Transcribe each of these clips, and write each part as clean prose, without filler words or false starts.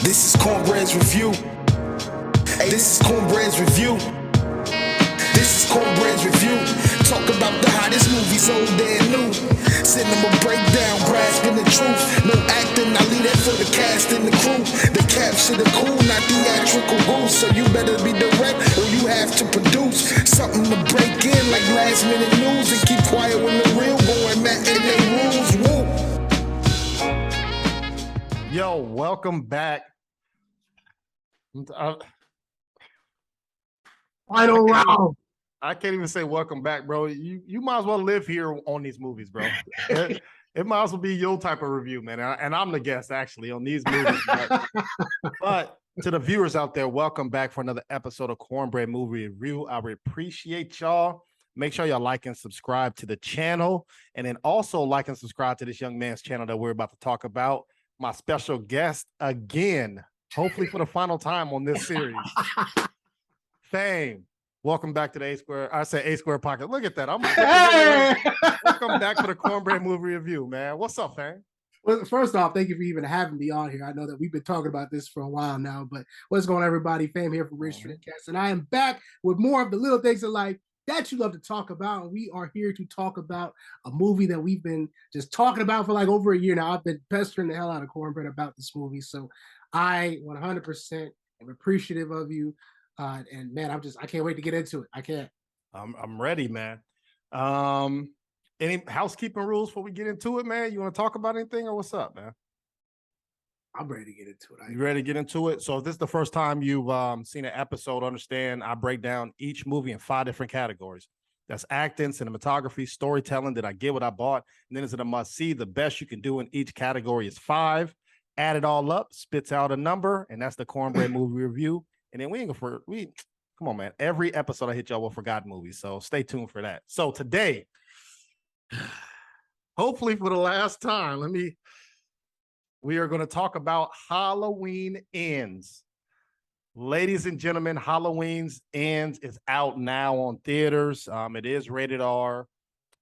This is Cornbread's review. Hey, this is Cornbread's review. This is Cornbread's review. Talk about the hottest movies, old and new. Cinema breakdown, grasping the truth. No acting, I leave that for the cast and the crew. They capture the cool, not theatrical rules. So you better be direct or you have to produce something to break in like last minute news and keep quiet when the real going Matt and they rules. Woo. Yo, welcome back. Final round. I can't even say welcome back, bro. You might as well live here on these movies, bro. It might as well be your type of review, man. And I'm the guest actually on these movies. But to the viewers out there, welcome back for another episode of Cornbread Movie Review. I appreciate y'all. Make sure y'all like and subscribe to the channel, and then also like and subscribe to this young man's channel that we're about to talk about. My special guest again, hopefully for the final time on this series. Fame. Welcome back to the A Square. I say A Square Pocket. Look at that. Welcome back to the Cornbread Movie Review, man. What's up, Fame? Well, first off, thank you for even having me on here. I know that we've been talking about this for a while now, but what's going on, everybody? Fame here from Streamcast, and I am back with more of the little things in life that you love to talk about. And we are here to talk about a movie that we've been just talking about for like over a year now. I've been pestering the hell out of Cornbread about this movie, so I 100% am appreciative of you. And man, I can't wait to get into it. I can't. I'm ready, man. Any housekeeping rules before we get into it, man? You want to talk about anything or what's up, man? I'm ready to get into it. You ready to get into it? So if this is the first time you've seen an episode, understand I break down each movie in 5 different categories. That's acting, cinematography, storytelling. Did I get what I bought? And then is it a must see? The best you can do in each category is 5. Add it all up, spits out a number, and that's the Cornbread Movie Review. And then come on, man. Every episode I hit y'all with forgotten movies, so stay tuned for that. So today, hopefully for the last time, we are going to talk about Halloween Ends. Ladies and gentlemen, Halloween Ends is out now on theaters. It is rated R.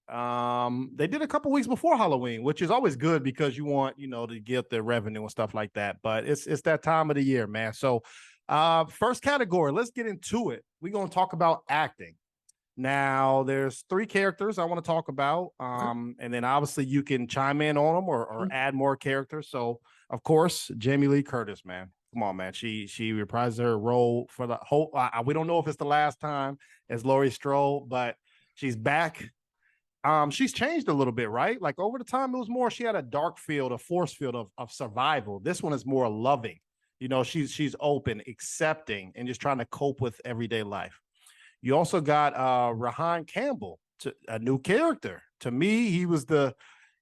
They did a couple weeks before Halloween, which is always good because you want, to get the revenue and stuff like that. But it's that time of the year, man. So first category, let's get into it. We're going to talk about acting. Now, there's 3 characters I want to talk about, and then obviously you can chime in on them or add more characters. So, of course, Jamie Lee Curtis, man. Come on, man. She reprised her role for the whole. We don't know if it's the last time as Laurie Strode, but she's back. She's changed a little bit, right? Like over the time, it was more. She had a dark field, a force field of survival. This one is more loving. She's open, accepting, and just trying to cope with everyday life. You also got Rohan Campbell, a new character. To me, he was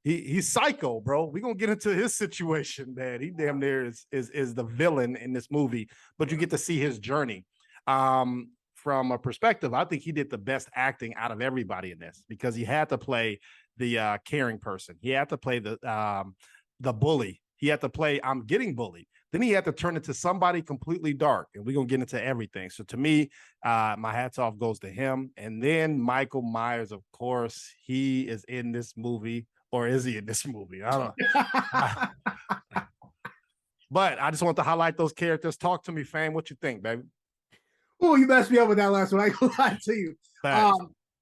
he's psycho, bro. We're gonna get into his situation, man. He damn near is the villain in this movie, but you get to see his journey. From a perspective, I think he did the best acting out of everybody in this because he had to play the caring person. He had to play the bully. He had to play I'm getting bullied. Then he had to turn into somebody completely dark, and we're going to get into everything. So to me, my hats off goes to him. And then Michael Myers, of course, he is in this movie, or is he in this movie? I don't know. But I just want to highlight those characters. Talk to me, Fame. What you think, baby? Oh, you messed me up with that last one. I ain't gonna lie to you.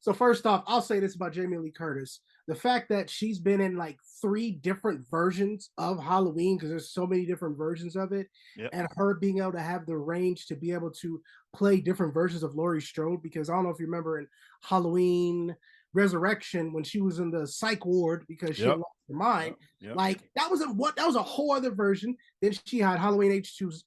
So first off, I'll say this about Jamie Lee Curtis. The fact that she's been in like 3 different versions of Halloween, because there's so many different versions of it, and her being able to have the range to be able to play different versions of Laurie Strode, because I don't know if you remember in Halloween Resurrection when she was in the psych ward because she lost her mind. Like that was a whole other version. Then she had Halloween H20,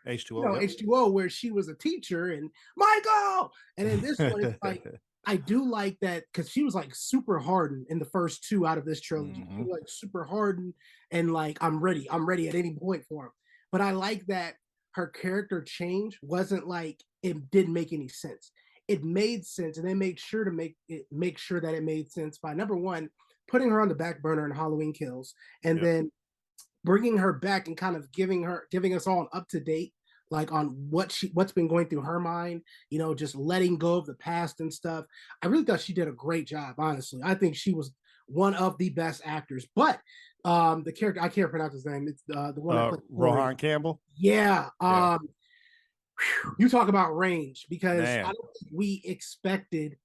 H2O, where she was a teacher and Michael. And then this one is like I do like that because she was like super hardened in the first 2 out of this trilogy. She was, like super hardened and like I'm ready at any point for him. But I like that her character change wasn't like it didn't make any sense. It made sense, and they made sure to make sure that it made sense by number 1, putting her on the back burner in Halloween Kills, and then bringing her back and kind of giving us all an up to date, like on what's been going through her mind, just letting go of the past and stuff. I really thought she did a great job. Honestly, I think she was one of the best actors. But The character, I can't pronounce his name. It's the one that played Rohan Campbell. Yeah. Yeah. You talk about range, because I Man. don't think we expected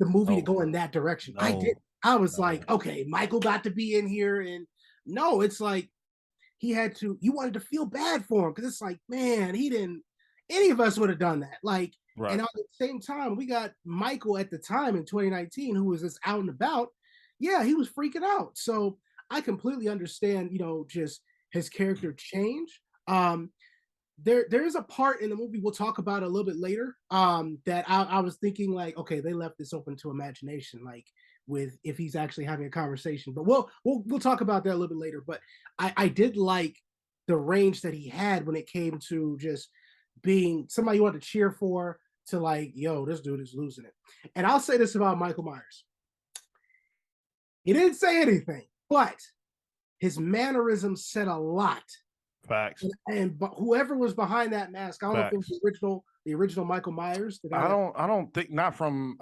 the movie to go in that direction. I did. I was like, okay, Michael got to be in here, and no, it's like he had to. You wanted to feel bad for him, because it's like, man, he didn't. Any of us would have done that. Like, Right. and at the same time, we got Michael at the time in 2019, who was just out and about. Yeah, he was freaking out. So I completely understand, just his character change. There is a part in the movie we'll talk about a little bit later, that I was thinking, like, okay, they left this open to imagination, like with if he's actually having a conversation. But we'll talk about that a little bit later. But I did like the range that he had when it came to just being somebody you want to cheer for, to like, yo, this dude is losing it. And I'll say this about Michael Myers. He didn't say anything, but his mannerisms said a lot. Facts. But whoever was behind that mask, I don't know if it was the original Michael Myers. I don't think not from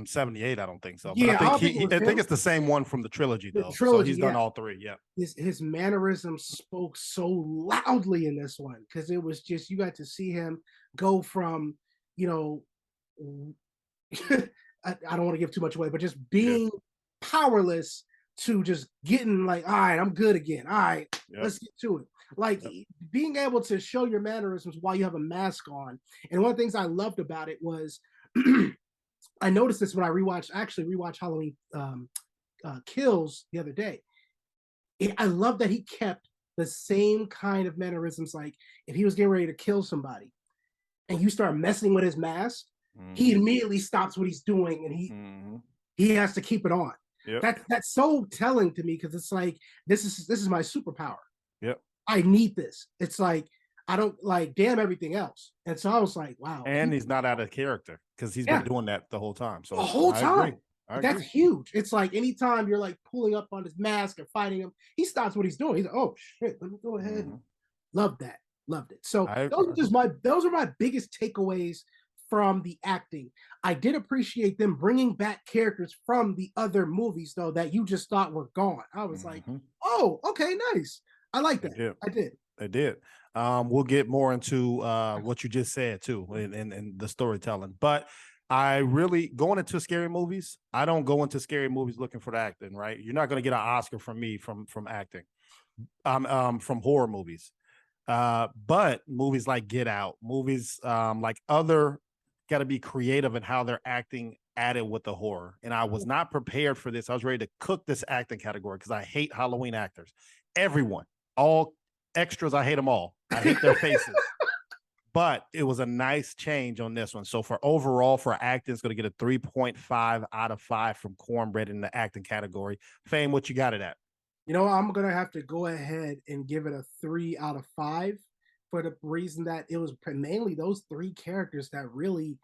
78. I don't think so. Yeah, but I think it's the same one from the trilogy though. So he's done all three. Yeah. His mannerisms spoke so loudly in this one, because it was just, you got to see him go from, I don't want to give too much away, but just being powerless to just getting like, all right, I'm good again. All right, let's get to it. Like being able to show your mannerisms while you have a mask on. And one of the things I loved about it was I noticed this when I rewatched Halloween Kills the other day. I love that he kept the same kind of mannerisms. Like if he was getting ready to kill somebody and you start messing with his mask, he immediately stops what he's doing, and he has to keep it on. Yep. That's so telling to me, because it's like, this is my superpower. Yep. I need this. It's like, I don't like, damn everything else. And so I was like, wow. And he's not out of character, because he's been doing that the whole time. So the whole time. That's agree. huge. It's like anytime you're like pulling up on his mask or fighting him, he stops what he's doing. He's like, oh shit, let me go ahead. And loved that. Loved it. So those are my biggest takeaways from the acting. I did appreciate them bringing back characters from the other movies, though, that you just thought were gone. I was like, oh, okay, nice. I like that. I did. They did. We'll get more into what you just said too, in the storytelling. But I really, going into scary movies, I don't go into scary movies looking for the acting, right? You're not going to get an Oscar from me from acting, from horror movies. But movies like Get Out, movies like other, got to be creative in how they're acting added with the horror. And I was not prepared for this. I was ready to cook this acting category, because I hate Halloween actors. Everyone, all extras, I hate them all. I hate their faces. But it was a nice change on this one. So for acting, it's going to get a 3.5 out of 5 from Cornbread in the acting category. Fame, what you got it at? I'm going to have to go ahead and give it a 3 out of 5, for the reason that it was mainly those three characters that really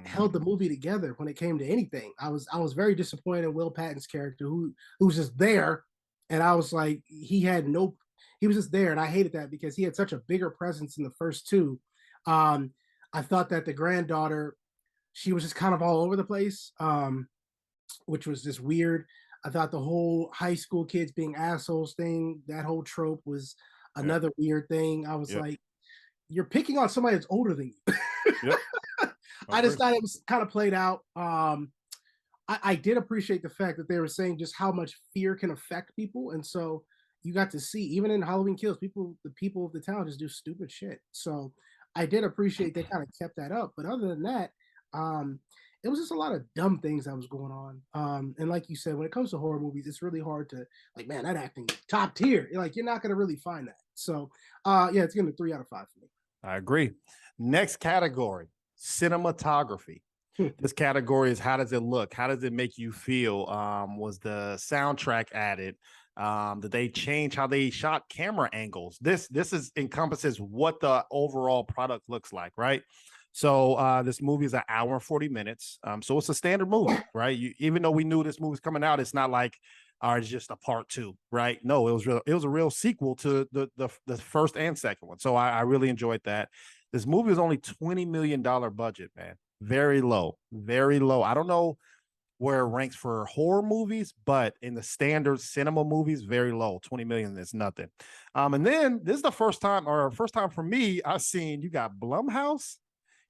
held the movie together when it came to anything. I was very disappointed in Will Patton's character, who was just there, and I was like, he was just there, and I hated that, because he had such a bigger presence in the first two. I thought that the granddaughter, she was just kind of all over the place, which was just weird. I thought the whole high school kids being assholes thing, that whole trope, was another weird thing. I was like, you're picking on somebody that's older than you. I just thought it was kind of played out. I did appreciate the fact that they were saying just how much fear can affect people. And so you got to see, even in Halloween Kills, the people of the town just do stupid shit. So I did appreciate they kind of kept that up. But other than that, it was just a lot of dumb things that was going on. And like you said, when it comes to horror movies, it's really hard to, like, man, that acting top tier. Like, you're not going to really find that. So it's getting a 3 out of 5 for me. I agree. Next category, cinematography. This category is, how does it look? How does it make you feel? Was the soundtrack added? Did they change how they shot camera angles? This encompasses what the overall product looks like, right? So this movie is an hour and 40 minutes. So it's a standard movie, right? Even though we knew this movie was coming out, it's not like, it's just a part 2, right? No, it was a real sequel to the first and second one. So I really enjoyed that. This movie was only $20 million budget, man. Very low, very low. I don't know where it ranks for horror movies, but in the standard cinema movies, very low. 20 million is nothing. And then this is the first time for me, I've seen you got Blumhouse,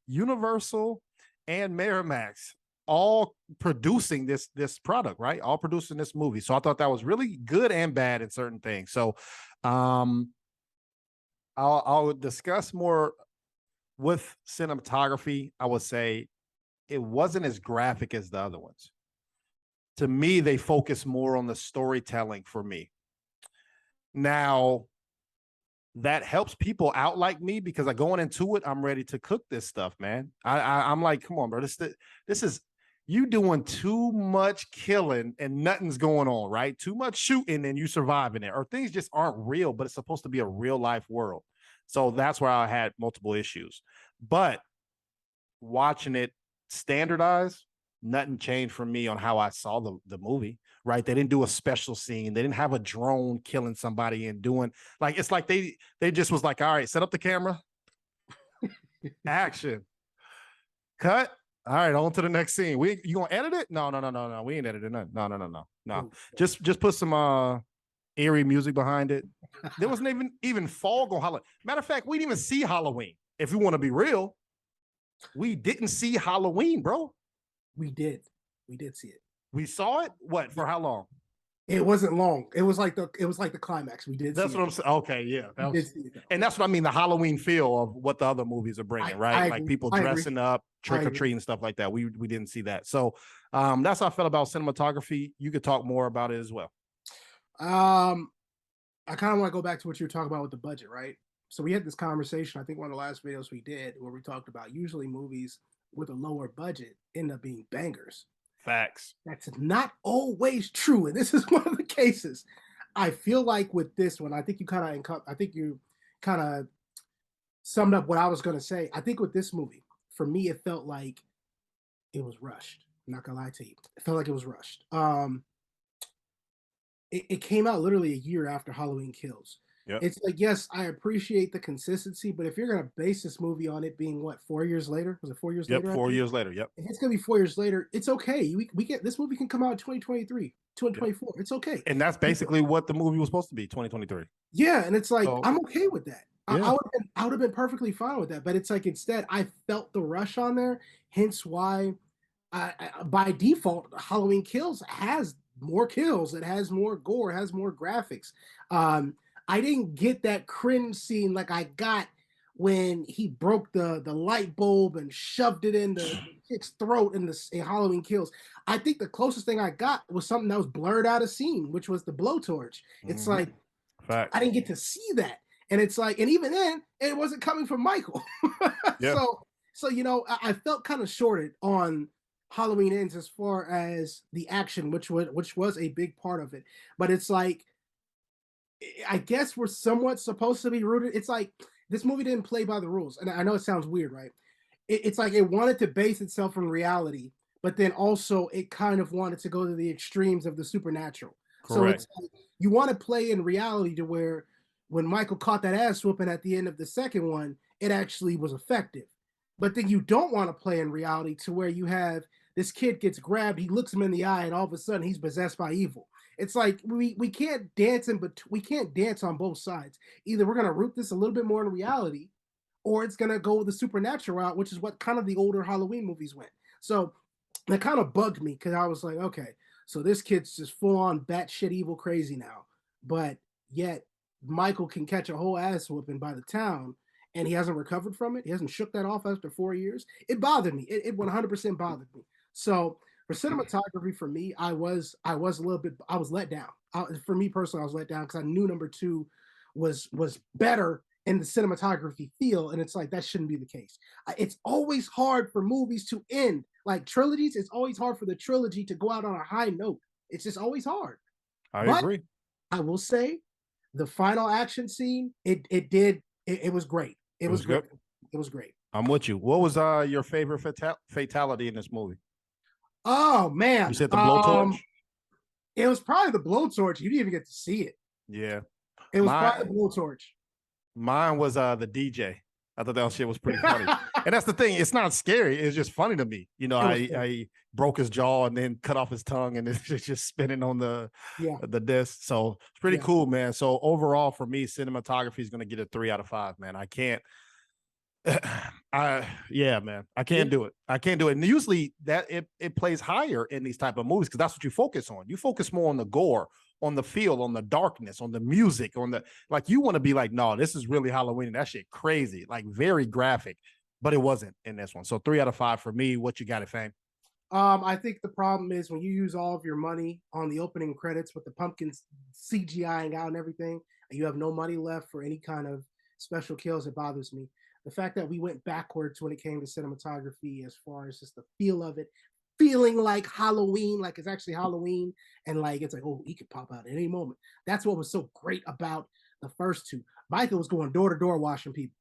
Universal, and Miramax all producing this product, right? All producing this movie. So I thought that was really good and bad in certain things. So I'll discuss more with cinematography. I would say it wasn't as graphic as the other ones. To me, they focus more on the storytelling for me. Now, that helps people out like me because I going into it, I'm ready to cook this stuff, man. I'm like, come on, bro. This is you doing too much killing and nothing's going on, right? Too much shooting and you surviving it, or things just aren't real, but it's supposed to be a real life world. So that's where I had multiple issues. But watching it standardized, nothing changed for me on how I saw the movie, right? They didn't do a special scene. They didn't have a drone killing somebody and doing like, it's like they just was like, all right, set up the camera, action, cut. All right, on to the next scene. You gonna edit it? No. We ain't editing it. No. Just put some eerie music behind it. There wasn't even fog on Halloween. Matter of fact, we didn't even see Halloween. If we want to be real, we didn't see Halloween, bro. We did see it. We saw it. What, for how long? It wasn't long. It was like the climax. We did. That's what I'm saying. Okay, yeah, and that's what I mean. The Halloween feel of what the other movies are bringing, right? Like people dressing up, trick or treating, stuff like that. We didn't see that. So that's how I felt about cinematography. You could talk more about it as well. I kind of want to go back to what you were talking about with the budget, right? So we had this conversation. I think one of the last videos we did where we talked about usually movies with a lower budget end up being bangers. Facts. That's not always true, and this is one of the cases. I feel like with this one, I think you kind of summed up what I was going to say. I think with this movie, for me, it felt like it was rushed. I'm not gonna lie to you. It felt like it was rushed. It came out literally a year after Halloween Kills. Yep. It's like, yes, I appreciate the consistency, but if you're going to base this movie on it being, what, 4 years later? Was it 4 years later? 4 years later, yep. If it's going to be 4 years later, it's okay. We get this movie can come out in 2023, 2024. Yep. It's okay. And that's basically what the movie was supposed to be, 2023. Yeah, and it's like, I'm okay with that. Yeah. I would have been perfectly fine with that, but it's like instead I felt the rush on there, hence why by default Halloween Kills has more kills, it has more gore, it has more graphics. I didn't get that cringe scene like I got when he broke the light bulb and shoved it in the kid's throat in Halloween Kills. I think the closest thing I got was something that was blurred out of scene, which was the blowtorch. It's like, I didn't get to see that. And it's like, and even then, it wasn't coming from Michael. Yeah. So you know, I felt kind of shorted on Halloween Ends as far as the action, which was a big part of it. But it's like, I guess we're somewhat supposed to be rooted. It's like this movie didn't play by the rules. And I know it sounds weird, right? It's like it wanted to base itself on reality, but then also it kind of wanted to go to the extremes of the supernatural. Correct. So it's like you want to play in reality to where when Michael caught that ass whooping at the end of the second one, it actually was effective. But then you don't want to play in reality to where you have this kid gets grabbed, he looks him in the eye, and all of a sudden he's possessed by evil. It's like we can't dance we can't dance on both sides. Either we're gonna root this a little bit more in reality, or it's gonna go with the supernatural route, which is what kind of the older Halloween movies went. So that kind of bugged me because I was like, okay, so this kid's just full on batshit evil crazy now, but yet Michael can catch a whole ass whooping by the town, and he hasn't recovered from it. He hasn't shook that off after 4 years. It bothered me. It 100% bothered me. So for cinematography, for me, I was let down. For me personally, I was let down because I knew number 2 was better in the cinematography feel, and it's like that shouldn't be the case. It's always hard for movies to end like trilogies. It's always hard for the trilogy to go out on a high note. It's just always hard. I agree. I will say, the final action scene, it was great. It was great. It was great. I'm with you. What was your favorite fatality in this movie? Oh man, you said the blowtorch. It was probably the blowtorch. You didn't even get to see it. Yeah, it was probably the blowtorch. Mine was the DJ. I thought that shit was pretty funny. And that's the thing. It's not scary. It's just funny to me. You know, I broke his jaw and then cut off his tongue and it's just spinning on the disc. So it's pretty cool, man. So overall for me, cinematography is going to get a 3 out of 5, man. I can't. Man, I can't do it. I can't do it. And usually that it plays higher in these type of movies because that's what you focus on. You focus more on the gore, on the feel, on the darkness, on the music, on the like. You want to be like, no, this is really Halloween. And that shit crazy, like very graphic, but it wasn't in this one. So 3 out of 5 for me. What you got it, Fame? I think the problem is when you use all of your money on the opening credits with the pumpkins CGIing out and everything, and you have no money left for any kind of special kills, it bothers me. The fact that we went backwards when it came to cinematography as far as just the feel of it, feeling like Halloween, like it's actually Halloween, and like it's like, oh, he could pop out at any moment. That's what was so great about the first two. Michael was going door to door washing people,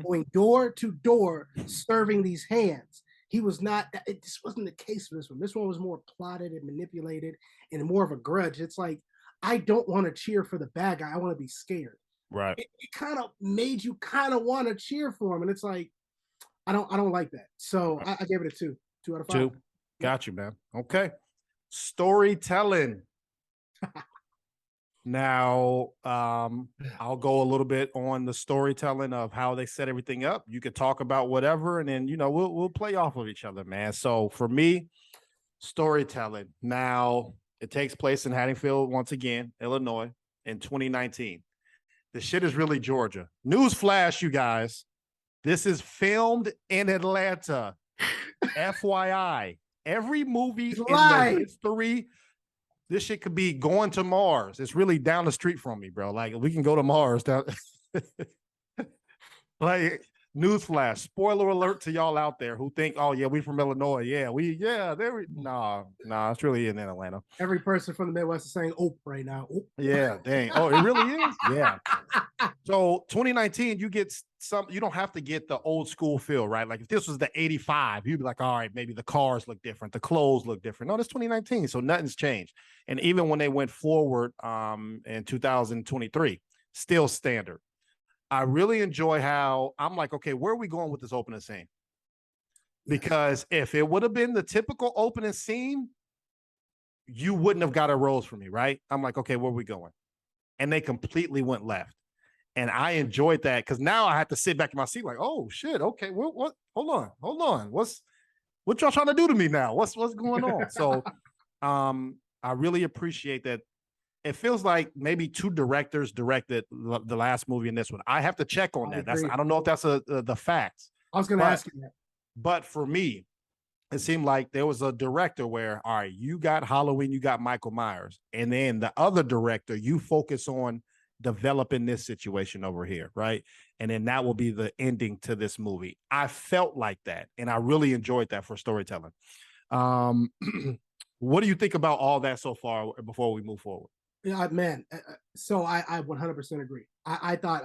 going door to door serving these hands. He was not, this wasn't the case for this one. This one was more plotted and manipulated and more of a grudge. It's like, I don't want to cheer for the bad guy. I want to be scared. Right. It kind of made you kind of want to cheer for him. And it's like, I don't like that. So I gave it a 2 out of 5. 2. Got you, man. Okay. Storytelling. Now, I'll go a little bit on the storytelling of how they set everything up. You could talk about whatever, and then, you know, we'll play off of each other, man. So for me, storytelling. Now, it takes place in Haddonfield, once again, Illinois, in 2019. The shit is really Georgia. Newsflash, you guys. This is filmed in Atlanta. FYI. Every movie in the history, this shit could be going to Mars. It's really down the street from me, bro. Like, we can go to Mars. Like, newsflash, spoiler alert to y'all out there who think, oh, yeah, we from Illinois. Nah, it's really in Atlanta. Every person from the Midwest is saying, oh, right now. Oh. Yeah, dang. Oh, it really is? Yeah. So 2019, you get you don't have to get the old school feel, right? Like if this was the 85, you'd be like, all right, maybe the cars look different, the clothes look different. No, this 2019, so nothing's changed. And even when they went forward in 2023, still standard. I really enjoy how I'm like, okay, where are we going with this opening scene? Because if it would have been the typical opening scene, you wouldn't have got a rose for me, right? I'm like, okay, where are we going? And they completely went left. And I enjoyed that because now I have to sit back in my seat like, oh shit, okay, what? Hold on. What y'all trying to do to me now? What's going on? So I really appreciate that. It feels like maybe 2 directors directed the last movie in this one. I have to check on that. I don't know if that's the facts. I was going to ask you that. But for me, it seemed like there was a director where, all right, you got Halloween, you got Michael Myers. And then the other director, you focus on developing this situation over here, right? And then that will be the ending to this movie. I felt like that, and I really enjoyed that for storytelling. What do you think about all that so far before we move forward? Yeah, man. So I 100% agree. I thought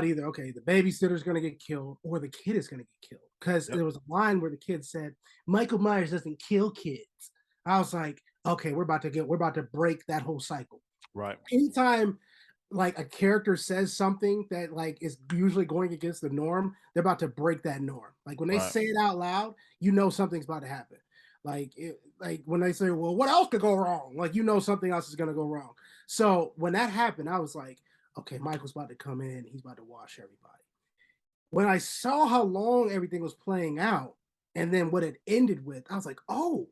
either, okay, the babysitter's going to get killed or the kid is going to get killed. Because there was a line where the kid said, Michael Myers doesn't kill kids. I was like, okay, we're about to break that whole cycle. Right. Anytime like a character says something that like is usually going against the norm, they're about to break that norm. Like when they say it out loud, you know something's about to happen. Like when they say, well, what else could go wrong? Like, you know, something else is going to go wrong. So when that happened, I was like, okay, Michael's about to come in. He's about to wash everybody. When I saw how long everything was playing out and then what it ended with, I was like, oh,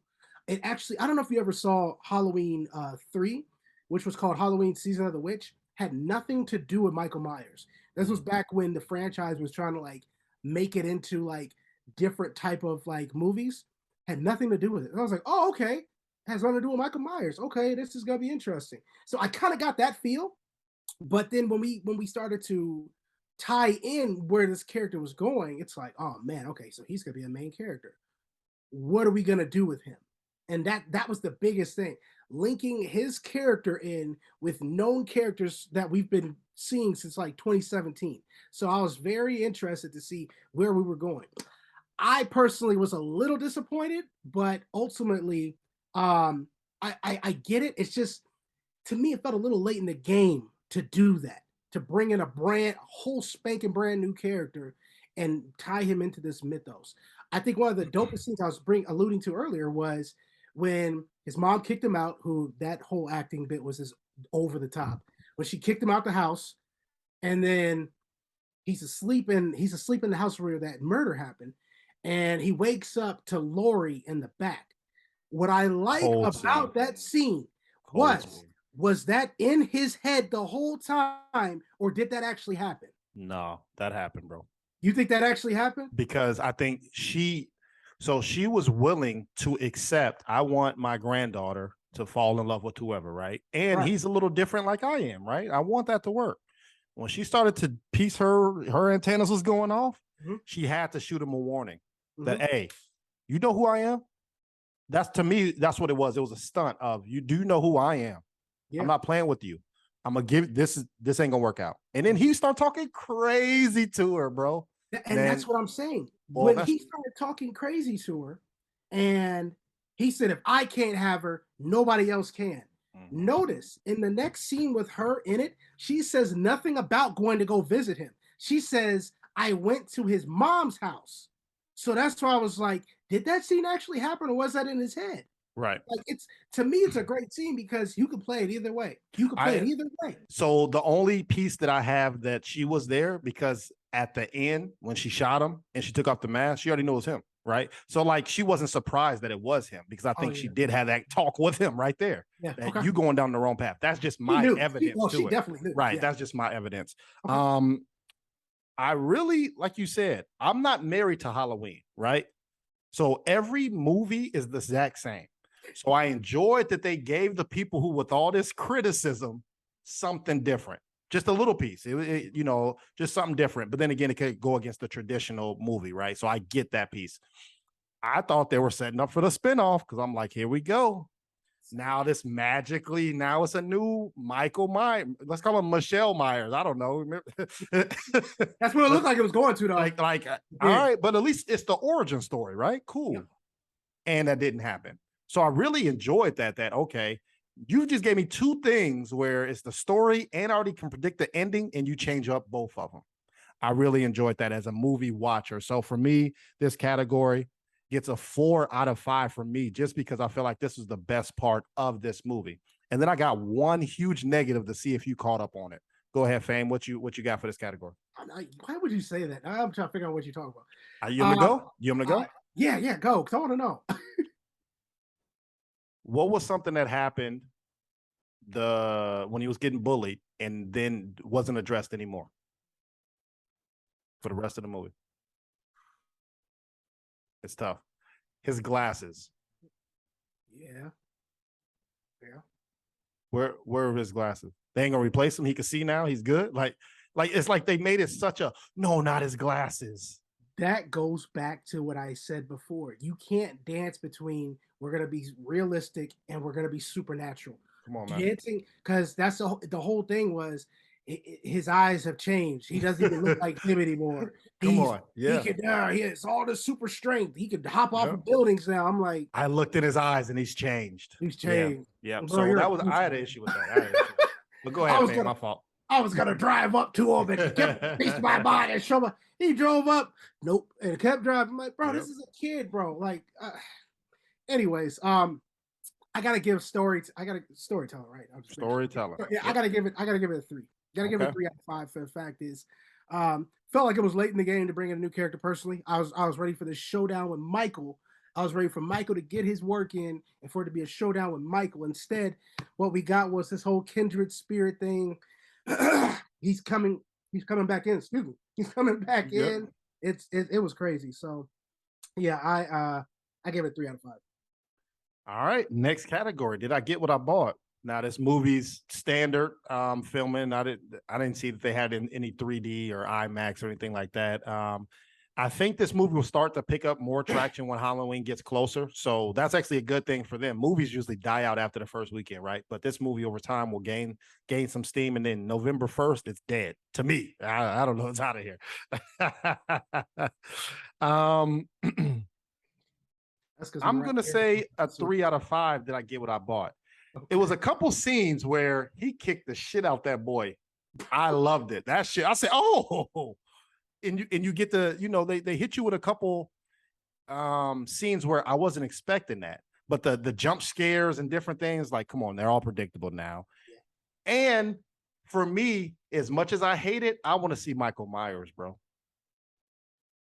it actually, I don't know if you ever saw Halloween 3, which was called Halloween Season of the Witch, had nothing to do with Michael Myers. This was back when the franchise was trying to like make it into like different type of like movies. Had nothing to do with it. And I was like, oh, okay. It has nothing to do with Michael Myers. Okay, this is gonna be interesting. So I kind of got that feel. But then when we started to tie in where this character was going, it's like, oh man, okay, so he's gonna be a main character. What are we gonna do with him? And that was the biggest thing. Linking his character in with known characters that we've been seeing since like 2017. So I was very interested to see where we were going. I personally was a little disappointed, but ultimately, I get it. It's just, to me, it felt a little late in the game to do that. to bring in a whole spanking brand new character and tie him into this mythos. I think one of the dopest scenes I was alluding to earlier was when his mom kicked him out, who that whole acting bit was just over the top. When she kicked him out the house, and then he's asleep in the house where that murder happened, and he wakes up to Lori in the back. What I like about that scene was that in his head the whole time, or did that actually happen? No, that happened, bro. You think that actually happened? Because I think she was willing to accept, I want my granddaughter to fall in love with whoever, right? And he's a little different like I am, right? I want that to work. When she started to piece her antennas was going off, she had to shoot him a warning that, hey, you know who I am? That's, to me, that's what it was. It was a stunt of, you do know who I am. Yeah. I'm not playing with you. I'm gonna give this ain't gonna work out. And then he started talking crazy to her, bro. And that's what I'm saying. When he started talking crazy to her, and he said, if I can't have her, nobody else can. Notice in the next scene with her in it, she says nothing about going to go visit him. She says, I went to his mom's house. So that's why I was like, did that scene actually happen, or was that in his head? Right. Like, to me, it's a great scene because you could play it either way. So the only piece that I have that she was there, because at the end, when she shot him and she took off the mask, she already knew it was him, right? So like, she wasn't surprised that it was him, because I think she did have that talk with him right there. Yeah. That you going down the wrong path. That's just my evidence. She definitely knew. Right. Yeah. That's just my evidence. Okay. I really, like you said, I'm not married to Halloween, right? So every movie is the exact same. So I enjoyed that they gave the people who, with all this criticism, something different, just a little piece, just something different. But then again, it could go against the traditional movie, right? So I get that piece. I thought they were setting up for the spinoff, because I'm like, here we go. Now it's a new Michael Myers. Let's call him Michelle Myers. I don't know. That's what it looked like it was going to, though. All right, but at least it's the origin story, right? Cool. Yeah. And that didn't happen. So I really enjoyed that, okay, you just gave me two things where it's the story and I already can predict the ending, and you change up both of them. I really enjoyed that as a movie watcher. So for me, this category gets a 4 out of 5 for me, just because I feel like this is the best part of this movie. And then I got one huge negative to see if you caught up on it. Go ahead, Fame. What you got for this category? Why would you say that? I'm trying to figure out what you're talking about. You want to go? You want me to go? Yeah, go, because I want to know. What was something that happened when he was getting bullied and then wasn't addressed anymore for the rest of the movie? It's tough. His glasses. Yeah. Where are his glasses? They ain't gonna replace him. He can see now. He's good. Like it's like they made it such a, no, not his glasses. That goes back to what I said before. You can't dance between, we're going to be realistic and we're going to be supernatural. Come on, man. Dancing, because that's the whole thing was, his eyes have changed. He doesn't even look like him anymore. Come on. Yeah. He has all this super strength. He could hop off of buildings now. I'm like, I looked in his eyes and he's changed. Yeah. Bro, so I had an issue with that. But go ahead, man. My fault. I was gonna drive up to him and kept piece my body and show me. He drove up, nope, and kept driving. I'm like, bro, this is a kid, bro. Like, anyways, I gotta give storytelling, right? Storytelling. Yeah, I gotta give it a 3. Gotta give it a 3 out of 5. For the fact is, felt like it was late in the game to bring in a new character. Personally, I was ready for this showdown with Michael. I was ready for Michael to get his work in and for it to be a showdown with Michael. Instead, what we got was this whole kindred spirit thing. He's coming back in. Excuse me. He's coming back in. It was crazy. So yeah, I gave it 3 out of 5. All right. Next category. Did I get what I bought? Now this movie's standard filming. I didn't see that they had any 3D or IMAX or anything like that. I think this movie will start to pick up more traction when Halloween gets closer. So that's actually a good thing for them. Movies usually die out after the first weekend, right? But this movie over time will gain some steam. And then November 1st, it's dead. To me, I don't know. It's out of here. I'm going to say a 3 out of 5 that I get what I bought. Okay. It was a couple scenes where he kicked the shit out that boy I loved it. That shit. I said, oh, and you get the, they hit you with a couple scenes where I wasn't expecting that. But the jump scares and different things, like, come on, they're all predictable now. Yeah. And for me, as much as I hate it, I want to see Michael Myers, bro.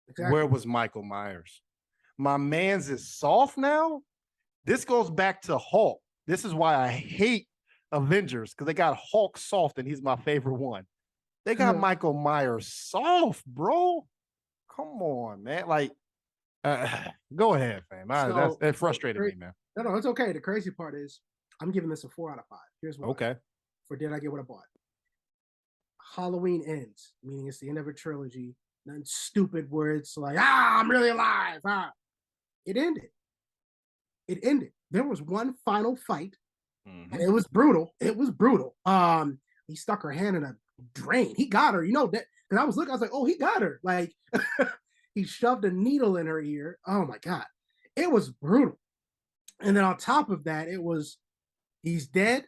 Exactly. Where was Michael Myers? My man's is soft now. This goes back to Hulk. This is why I hate Avengers, because they got Hulk soft, and he's my favorite one. They got Michael Myers soft, bro. Come on, man. Like, go ahead, fam. That frustrated me, man. No, it's okay. The crazy part is I'm giving this a 4 out of 5. Here's why. Okay. For did I get what I bought? Halloween ends, meaning it's the end of a trilogy. Nothing stupid where it's like, I'm really alive. It ended. It ended. There was one final fight, and it was brutal. It was brutal. He stuck her hand in a drain. He got her, that, because I was looking, I was like, oh, he got her. Like, he shoved a needle in her ear. Oh my God. It was brutal. And then on top of that, it was, he's dead.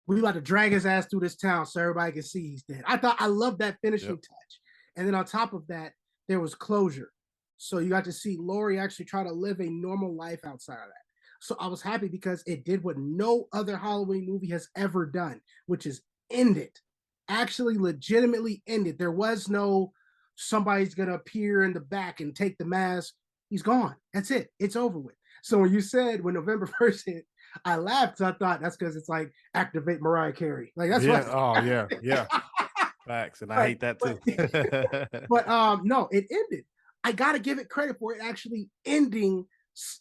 We about to drag his ass through this town so everybody can see he's dead. I loved that finishing touch. And then on top of that, there was closure. So you got to see Laurie actually try to live a normal life outside of that. So I was happy because it did what no other Halloween movie has ever done, which is end it. Actually legitimately end it. There was no somebody's going to appear in the back and take the mask. He's gone. That's it. It's over with. So when you said when November 1st hit, I laughed. I thought that's because it's like activate Mariah Carey. Like that's what. Oh yeah. Facts, and I hate that too. but no, it ended. I gotta give it credit for it actually ending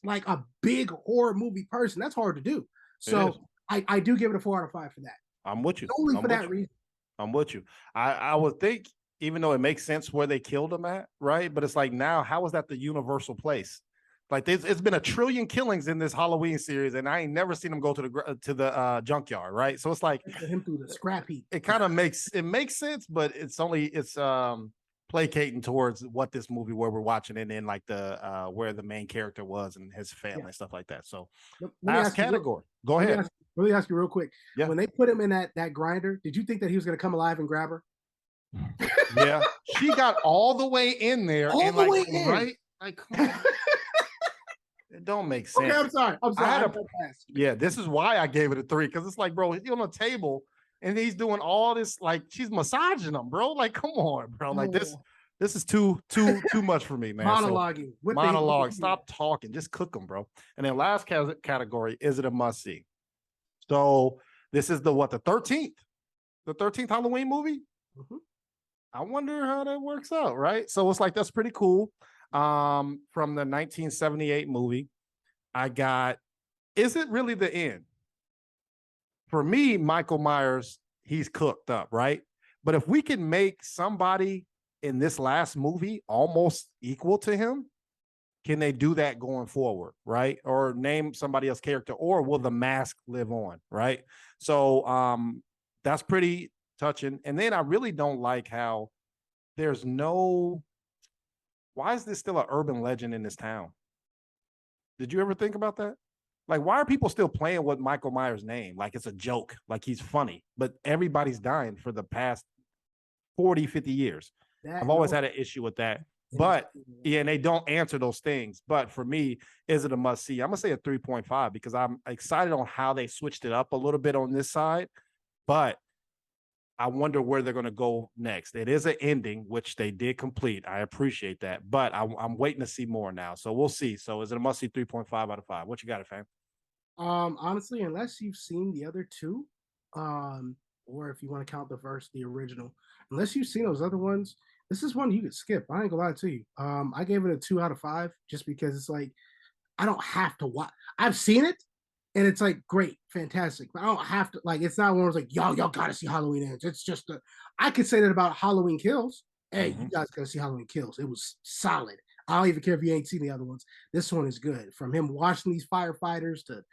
like a big horror movie person. That's hard to do. So I do give it a 4 out of 5 for that. I'm with you. Only for that reason. I'm with you. I would think, even though it makes sense where they killed him at, right? But it's like, now, how is that the universal place? Like, it's been a trillion killings in this Halloween series, and I ain't never seen him go to the junkyard, right? So it's like him through the scrap heap. It kind of makes sense, but it's placating towards what this movie where we're watching it in, like the where the main character was and his family and stuff like that. So last category. Go ahead. Let me ask you real quick. Yeah. When they put him in that grinder, did you think that he was going to come alive and grab her? Yeah, she got all the way in there, right? Like, come on. It don't make sense. Okay, I'm sorry. Yeah, this is why I gave it a 3, because it's like, bro, he's on a table and he's doing all this, like, she's massaging him, bro. Like, come on, bro. Like, this is too much for me, man. Monologuing. So, monologue. Stop talking. Just cook them, bro. And then last category, is it a must see? So this is the 13th? The 13th Halloween movie? Mm-hmm. I wonder how that works out, right? So it's like, that's pretty cool. From the 1978 movie, I got, is it really the end? For me, Michael Myers, he's cooked up, right? But if we can make somebody in this last movie almost equal to him, can they do that going forward, right? Or name somebody else's character, or will the mask live on, right? So that's pretty touching. And then I really don't like how there's no, why is this still an urban legend in this town? Did you ever think about that? Like, why are people still playing with Michael Myers' name? Like, it's a joke, like he's funny, but everybody's dying for the past 40, 50 years. I've always had an issue with that. But yeah, and they don't answer those things. But for me, is it a must see? I'm gonna say a 3.5 because I'm excited on how they switched it up a little bit on this side. But I wonder where they're gonna go next. It is an ending, which they did complete. I appreciate that, but I'm waiting to see more now. So we'll see. So is it a must see? 3.5 out of 5. What you got it, fam? Honestly, unless you've seen the other two, or if you want to count the original, unless you've seen those other ones, this is one you could skip. I ain't gonna lie to you. I gave it a 2 out of 5 just because it's like, I don't have to watch. I've seen it and it's like, great, fantastic. But I don't have to, like, it's not one where it's like, y'all gotta see Halloween Ends. It's just I could say that about Halloween Kills. Hey, you guys gotta see Halloween Kills. It was solid. I don't even care if you ain't seen the other ones. This one is good. From him watching these firefighters to,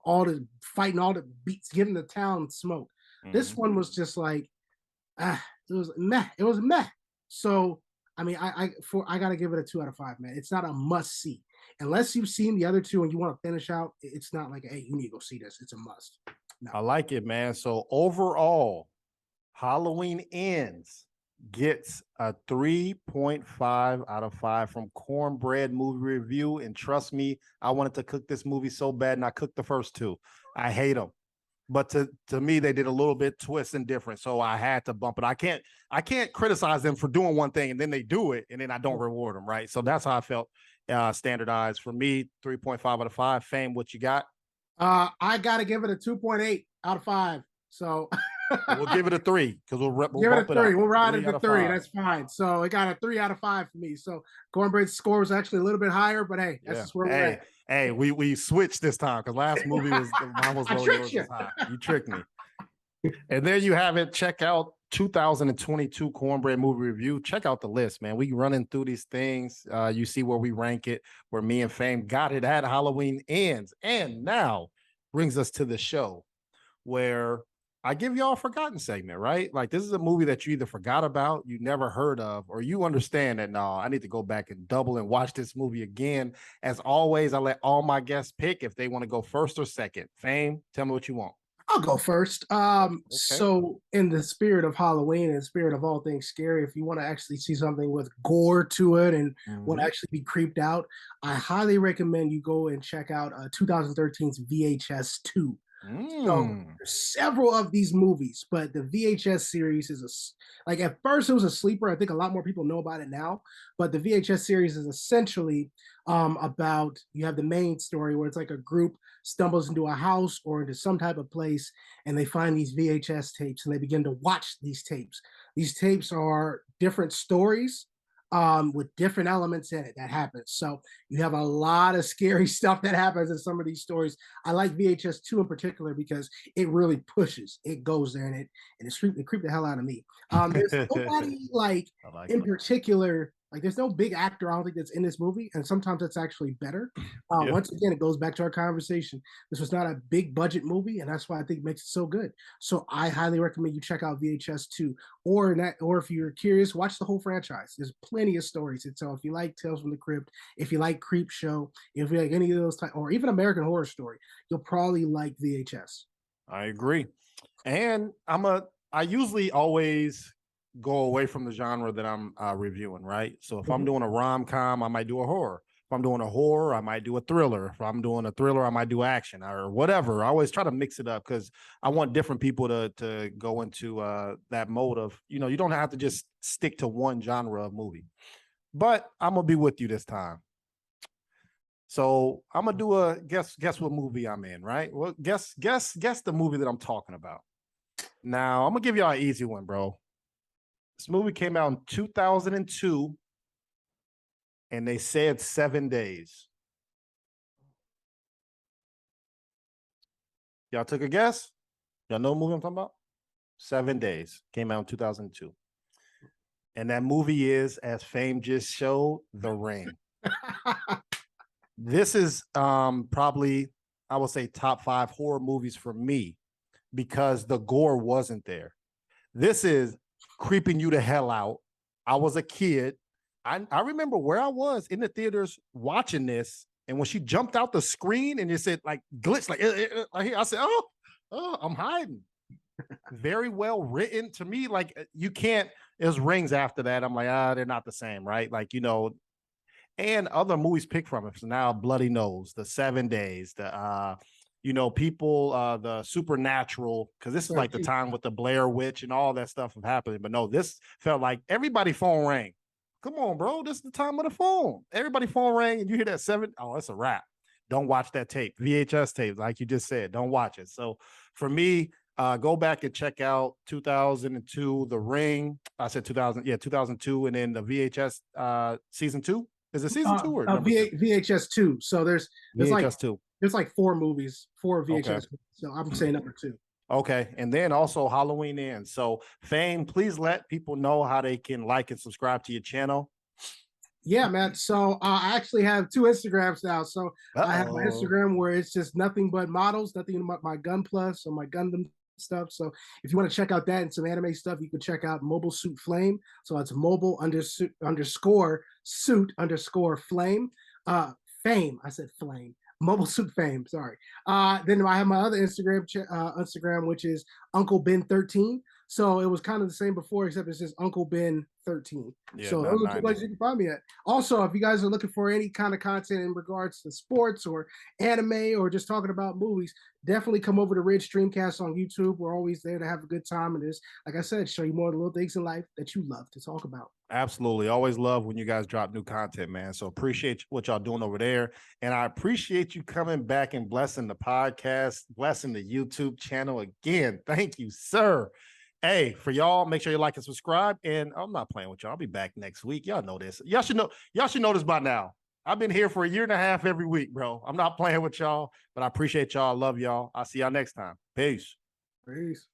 all the fighting, all the beats, giving the town smoke. This one was just like, it was meh. It was meh. So, I mean, I gotta give it a 2 out of 5, man. It's not a must see. Unless you've seen the other two and you want to finish out, it's not like, hey, you need to go see this. It's a must. No. I like it, man. So overall, Halloween Ends gets a 3.5 out of 5 from Cornbread Movie Review. And trust me, I wanted to cook this movie so bad, and I cooked the first two. I hate them. But to me, they did a little bit twist and different. So I had to bump it. I can't criticize them for doing one thing and then they do it and then I don't reward them, right? So that's how I felt standardized. For me, 3.5 out of 5. Fame, what you got? I gotta give it a 2.8 out of 5. So we'll give it a 3 because we'll give it a 3. We'll ride it to 3. 5. That's fine. So it got a 3 out of 5 for me. So Cornbread's score was actually a little bit higher, but hey, that's just where we're at. Hey, we switched this time because last movie was mine was low, yours was high. You tricked me. And there you have it. Check out 2022 Cornbread Movie Review. Check out the list, man. We running through these things. You see where we rank it, where me and Fame got it at Halloween Ends. And now brings us to the show where I give y'all a forgotten segment, right? Like this is a movie that you either forgot about, you never heard of, or you understand that, no, I need to go back and double and watch this movie again. As always, I let all my guests pick if they want to go first or second. Fame, tell me what you want. I'll go first. So in the spirit of Halloween and spirit of all things scary, if you want to actually see something with gore to it and want to actually be creeped out, I highly recommend you go and check out 2013's VHS 2. So several of these movies, but the VHS series is like at first it was a sleeper. I think a lot more people know about it now, but the VHS series is essentially about, you have the main story where it's like a group stumbles into a house or into some type of place and they find these VHS tapes and they begin to watch these tapes. These tapes are different stories with different elements in it that happens. So you have a lot of scary stuff that happens in some of these stories. I like VHS 2 in particular because it really pushes. It goes there and it creeped the hell out of me. There's nobody like in particular, like there's no big actor I don't think that's in this movie, and sometimes it's actually better. Once again, it goes back to our conversation. This was not a big budget movie, and that's why I think it makes it so good. So I highly recommend you check out VHS 2, or if you're curious, watch the whole franchise. There's plenty of stories to tell. If you like Tales from the Crypt, if you like Creep Show, if you like any of those type, or even American Horror Story, you'll probably like VHS. I agree, and I usually always go away from the genre that I'm reviewing, right? So if I'm doing a rom-com, I might do a horror. If I'm doing a horror, I might do a thriller. If I'm doing a thriller, I might do action or whatever. I always try to mix it up because I want different people to go into that mode of, you don't have to just stick to one genre of movie. But I'm gonna be with you this time. So I'm gonna do a guess what movie I'm in, right? Well, guess the movie that I'm talking about. Now I'm gonna give y'all an easy one, bro. This movie came out in 2002, and they said 7 days. Y'all took a guess? Y'all know what movie I'm talking about? 7 days. Came out in 2002. And that movie is, as Fame just showed, The Ring. This is probably, I would say, top 5 horror movies for me because the gore wasn't there. This is creeping you the hell out. I was a kid. I remember where I was in the theaters watching this, and when she jumped out the screen and it said like glitch, like I said, oh, I'm hiding. Very well written to me. Like you can't. There's Rings after that. I'm like, they're not the same, right? Like and other movies picked from it. So now Bloody Nose, The 7 Days, the people, the Supernatural, because this is like the time with the Blair Witch and all that stuff happening. But no, this felt like everybody phone rang. Come on, bro. This is the time of the phone. Everybody phone rang and you hear that 7. Oh, it's a wrap. Don't watch that tape. VHS tape, like you just said. Don't watch it. So for me, go back and check out 2002, The Ring. I said 2002, and then the VHS season 2. Is it season 2 or VHS 2? So there's VHS like 2. There's like 4 movies, 4 VHS. Okay. So I'm saying number 2. Okay. And then also Halloween Ends. So Fame, please let people know how they can like and subscribe to your channel. Yeah, man. So I actually have 2 Instagrams now. So I have my Instagram where it's just nothing but models, nothing but my Gun Plus or my Gundam stuff. So if you want to check out that and some anime stuff, you can check out Mobile Suit Flame. So it's mobile underscore suit underscore flame. Fame. I said flame. Mobile Suit Fame, sorry. Then I have my other Instagram, which is Uncle Ben 13. So it was kind of the same before, except it says Uncle Ben 13. Yeah, So not those are two 90. places you can find me at. Also, if you guys are looking for any kind of content in regards to sports or anime or just talking about movies, definitely come over to Ridge Streamcast on YouTube. We're always there to have a good time and just, like I said, show you more of the little things in life that you love to talk about. Absolutely. Always love when you guys drop new content, man. So appreciate what y'all doing over there. And I appreciate you coming back and blessing the podcast, blessing the YouTube channel again. Thank you, sir. Hey, for y'all, make sure you like and subscribe. And I'm not playing with y'all. I'll be back next week. Y'all know this. Y'all should know this by now. I've been here for a year and a half every week, bro. I'm not playing with y'all, but I appreciate y'all. I love y'all. I'll see y'all next time. Peace. Peace.